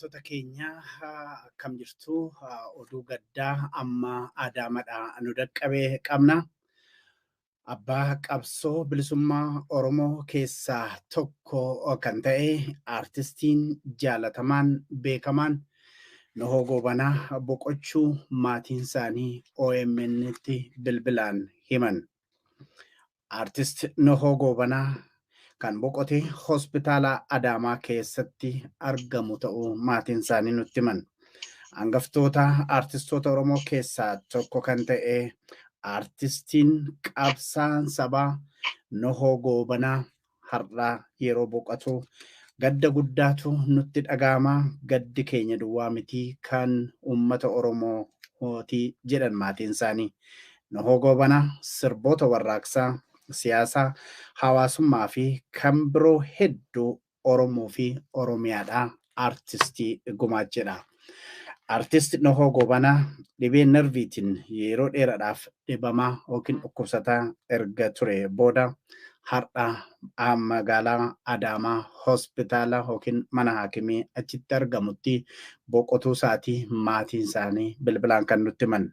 Dhaggeeffattoota keenya akkam jirtu oduu gaddaa amma Adaamaadhaa nu dhaqqabee qabna. Abbaa qabsoo bilisummaa Oromoo keessaa tokko kan ta'e aartistiin jaalatamaan beekamaan Nuhoo Goobanaa boqochuu maatiin isaanii OMN'tti bilbilaan himan. Aartist Nuhoo Goobanaa kan boqote hospitaala Adaamaa keessatti argamu ta'uu maatiin isaanii nutti himan. Hangaftoota aartistoota Oromoo keessaa tokko kan ta'e aartistiin qabsaan sabaa Nuhoo Goobanaa har'aa yeroo boqotu gadda guddaatu nutti dhaga'ama. Gaddi keenya duwwaa miti kan uummata Oromooti jedhan maatiin isaanii. Nuhoo Goobanaa sirboota warraaqsaa, siyaasaa, hawaasummaa fi kan biroo hedduu Oromoo fi Oromiyaadhaa aartistii gumaachedha. Aartist Nuhoo Goobanaa dhibee narviitiin yeroo dheeraadhaaf dhibamaa yookiin dhukkubsataa erga ture booda har'a magaalaa Adaamaa hospitaala yookiin mana haakimii achitti argamutti boqotuu isaatii maatiin isaanii bilbilaan kan nutti himan.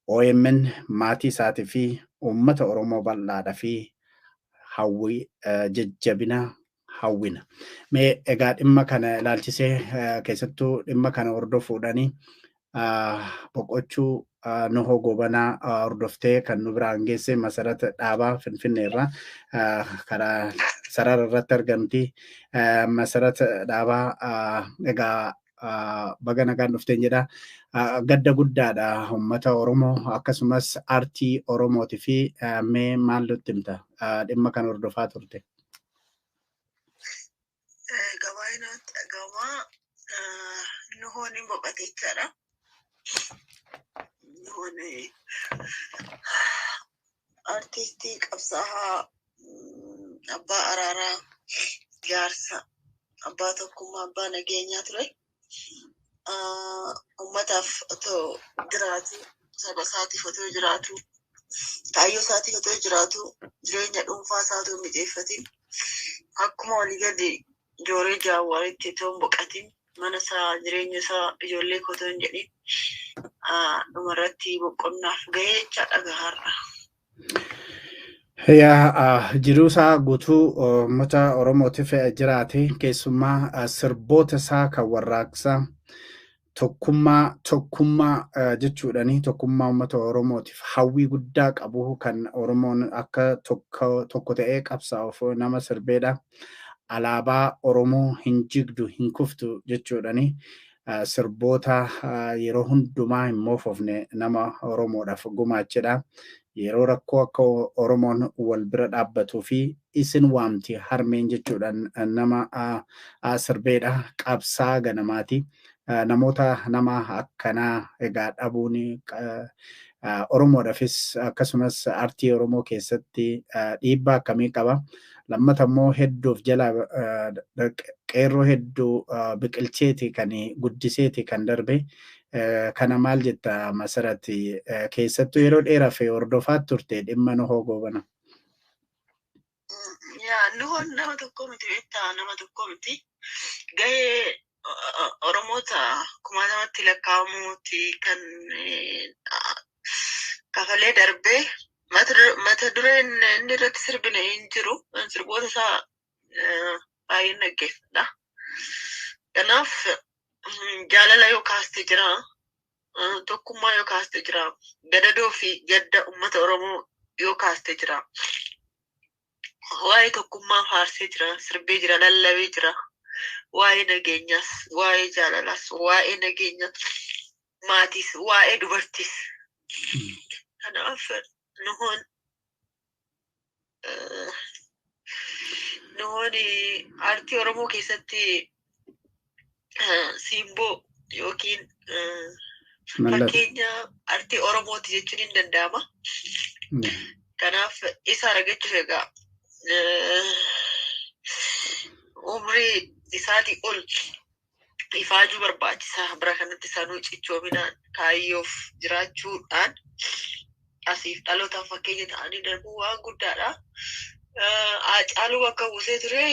OMN maatii isaatii fi uummata Oromoo bal'aadhaa fi hawwii jajjabina hawwina. Mee egaa dhimma kana ilaalchisee keessattuu dhimma kana hordofuudhaanii boqochuu Nuhoo Goobanaa hordoftee kan nu biraan geesse Masarata Dhaabaa Finfinneerraa karaa sarara irratti argamti. Masarata Dhaabaa egaa baga nagaan dhufteen jedha. Gadda guddaadha uummata Oromoo akkasumas aartii Oromootii fi mee maal nutti himta dhimma kana hordofaa turte? Gabaayinaatti dhagahamaa Nuhoon hin boqotechaadha. Nuhoon aartistii qabsaa'aa abbaa araaraa jaarsa abbaa tokkummaa abbaa nageenyaa ture. Ummataaf otoo jiraatu saba isaatiif otoo jiraatu kaayyoo isaatiif otoo jiraatu jireenya dhuunfaa isaa otoo mijeeffatin akkuma walii gadi ijoollee jaawwaaritti otoo hin boqatin mana isaa jireenya isaa ijoollee otoo hin jedhin dhumarratti boqonnaaf gahee jechaadha gahaarra. Jiruu isaa guutuu uummata Oromootiif jiraate keessumaa sirboota isaa kan warraaqsaa tokkummaa jechuudhani tokkummaa uummata Oromootiif hawwii guddaa qabu kan Oromoon akka tokko ta'ee qabsaa'uuf nama sirbeedha. Alaabaa Oromoo hin jigdu hin kuftu jechuudhani sirboota yeroo hundumaa hin moofofne nama Oromoodhaaf gumaachedha. Yeroo rakkoo akka Oromoon wal bira dhaabbatuu fi isin waamti harmeen jechuudhaan nama sirbeedha. Qabsaa ganamaati. Namoota nama akkanaa egaa dhabuun Oromoodhaafis akkasumas aartii Oromoo keessatti dhiibbaa akkamii qaba? Lammata immoo hedduuf jala qeerroo hedduu biqilcheeti kan guddiseeti kan darbe. Kana maal jetta Masarati keessattuu yeroo dheeraaf hordofaa turte dhimma Nuhoo Goobanaa? Nuhoon nama tokko miti beektaa nama tokko miti. Gahee Oromoota kumaatamatti lakkaa'amuuti kan kafalee darbee mata dureen inni irratti sirbine hin jiru. Sirboota isaa baay'een dhaggeeffadha. Kanaaf jaalala yoo kaaste jira, tokkummaa yoo kaaste jira, gadadoo fi gadda uummata Oromoo yoo kaaste jira, waa'ee tokkummaa faarsee jira, sirbee jira, lallabee jira, waa'ee nageenyaas, waa'ee jaalalaas, waa'ee nageenya maatiis, waa'ee dubartiis. Kanaaf Nuhoon aartii Oromoo keessatti simboo yookiin fakkeenya aartii Oromooti jechuun hin danda'ama. Kanaaf isa argachuuf egaa umrii isaatii ol ifaajuu barbaachisaa. Bira kanatti sanuu cichoominaan kaayyoof jiraachuudhaan asiif dhalootaaf fakkeenya ta'anii darbuu waan guddaadha. Haacaaluu bakka buusee ture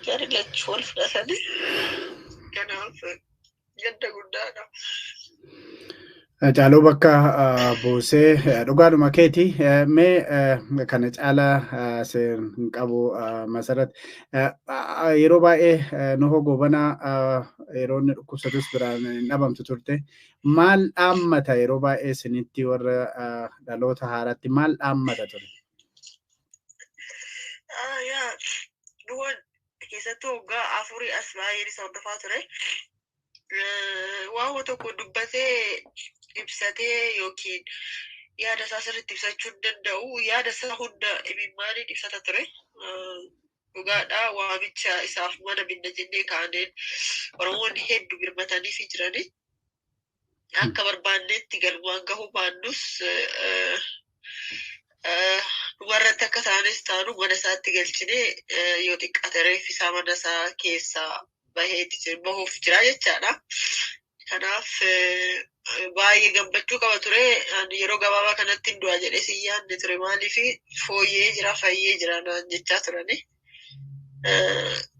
jari lachuu wal fudhatanii kanaaf gadda guddaadha. Caaluu bakka buusee dhugaadhuma keeti mee kana caalaa hin qabu masarat yeroo baay'ee Nuhoo Goobanaa yeroo inni dhukkubsatus biraan hin dhabamtu turte maal dhaammata yeroo baay'ee isinitti warra dhaloota haaraatti maal dhaammata ture? Nuhoon keessattuu waggaa afurii as baay'een isa hordofaa ture. Waan tokko dubbatee ibsatee yookiin yaada isaa sirriitti ibsachuu hin danda'u. Yaada isaa hunda imimmaaniin ibsata ture. Dhugaadhaa waamicha isaaf mana binna jennee kaaneen Oromoonni hedduu birmatanii fi jiranii akka barbaanneetti galmaan gahuu baannus warratti akka taanes taanu mana isaatti galchinee yoo xiqqaate reeffi isaa mana isaa keessaa bahuuf jira jechaadha. Kanaaf baay'ee gammachuu qaba ture. Yeroo gabaabaa kanatti hin du'a jedhee si yaadne ture maaliif fooyyee jira fayyee jira naan jechaa turani.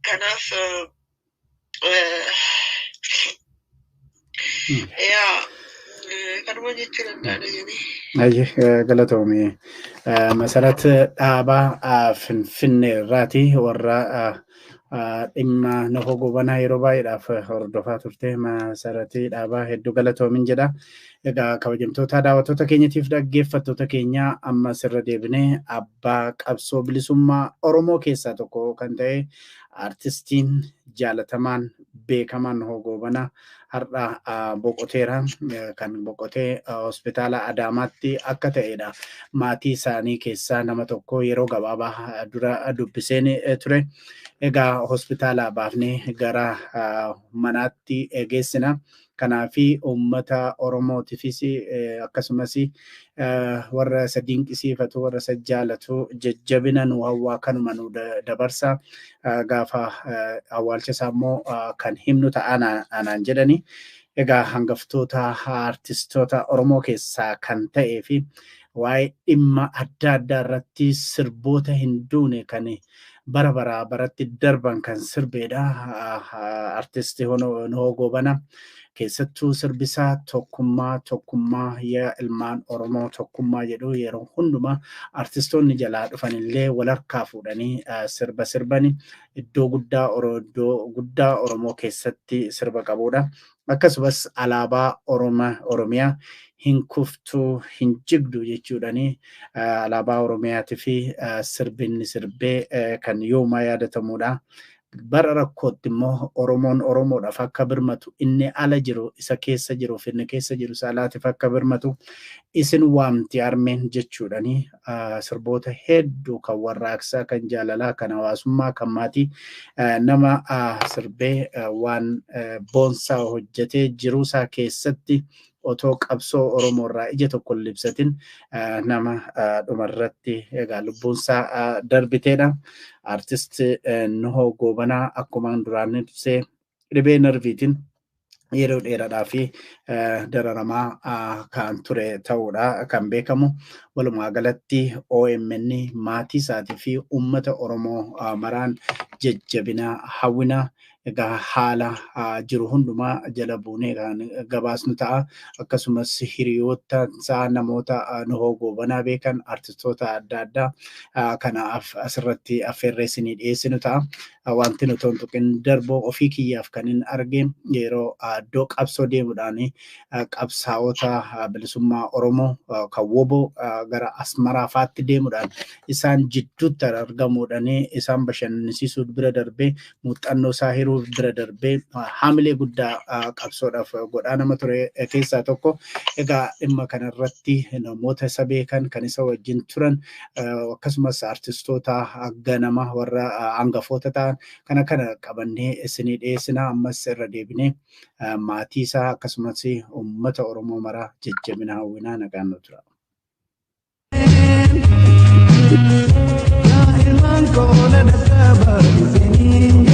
Kanaaf kanuma jechuu danda'a jedhee. Galatoomii masarat dhaabaa Finfinnee irraati warra dhimma Nuhoo Goobanaa yeroo baay'eedhaaf hordofaa turte masaratii dhaabaa hedduu galatoomin jedha. Egaa kabajamtoota daawwattoota keenyatiif dhaggeeffattoota keenya amma sirra deebinee abbaa qabsoo bilisummaa Oromoo keessaa tokko kan ta'e artistiin jaalatamaan beekamaan Nuhoo Goobanaa har'a boqoteera kan boqotee hospitaala Adaamaatti akka ta'edha. Maatii isaanii keessaa nama tokko yeroo gabaabaa dura dubbiseen ture. Egaa hospitaala baafnee gara manaatti geessina. Kanaafi uummata Oromootiifis akkasumas warra isa dinqisiifatu warra isa jaalatu jajjabina nu hawwaa kanuma nu dabarsa gaafa awwaalcha isaa immoo kan himnu ta'anaan jedhani. Egaa hangaftoota artistoota Oromoo keessaa kan ta'ee fi waa'ee dhimma adda addaa irratti sirboota hin duune kan bara baratti darban kan sirbeedha. Artistii Nuhoo Goobanaa keessattuu sirbisaa tokkummaa yaa ilmaan Oromoo tokkummaa jedhu yeroo hundumaa artistoonni jalaa dhufan illee wal harkaa fuudhanii sirbani iddoo guddaa Oromoo keessatti sirba qabudha. Akkasumas alaabaa Oromiyaa hin kuftuu hin jigdu jechuudhani alaabaa Oromiyaatii fi sirbinni sirbee kan yooma yaadatamudha. Bara rakkootti immoo Oromoon Oromoodhaaf akka birmatu inni ala jiru isa keessa jiruuf inni keessa jiru saalaatiif akka birmatu isin waamti armeen jechuudhani sirboota hedduu kan warraaqsaa kan jaalalaa kan hawaasummaa kan maatii nama sirbee waan boonsaa hojjetee jiruusaa keessatti otoo qabsoo Oromoo irraa ija tokko libsatin nama dhumarratti egaa lubbuunsaa darbiteedha. Artist Nuhoo Goobanaa akkuma duraan ibsee dhibee narviitiin yeroo dheeraadhaa fi dararamaa kan ture ta'uudha kan beekamu. Walumaa galatti OMN maatii isaatii fi uummata Oromoo maraan jajjabina hawwina egaa haala jiru hundumaa jala buunee kan gabaasnu ta'a. Akkasumas hiriyoota isaa namoota Nuhoo Goobanaa beekan artistoota adda addaa kanaaf asirratti affeerree isinii dhiyeessinu ta'a. Wanti nuti tuqin darboo ofii kiyyaaf kan hin argine yeroo iddoo qabsoo deemuudhaan qabsaa'ota bilisummaa Oromoo kan WBO gara Asmaraa faatti deemuudhaan isaan jidduutti argamuudhaan isaan bashannansiisuu bira darbee muuxannoo isaa hiruu bira darbee haamilee guddaa qabsoodhaaf godhaa nama ture keessaa tokko. Egaa dhimma kanarratti namoota isa beekan kan isa wajjin turan akkasumas artistoota ganama warra hangafoota ta'an kana qabannee isinii dhiyeessina. Ammas irra deebinee maatii isaa akkasumas uummata Oromoo maraa jajjabina hawwinaa nagaan nu tura. Ya ilman kona da tabar sinin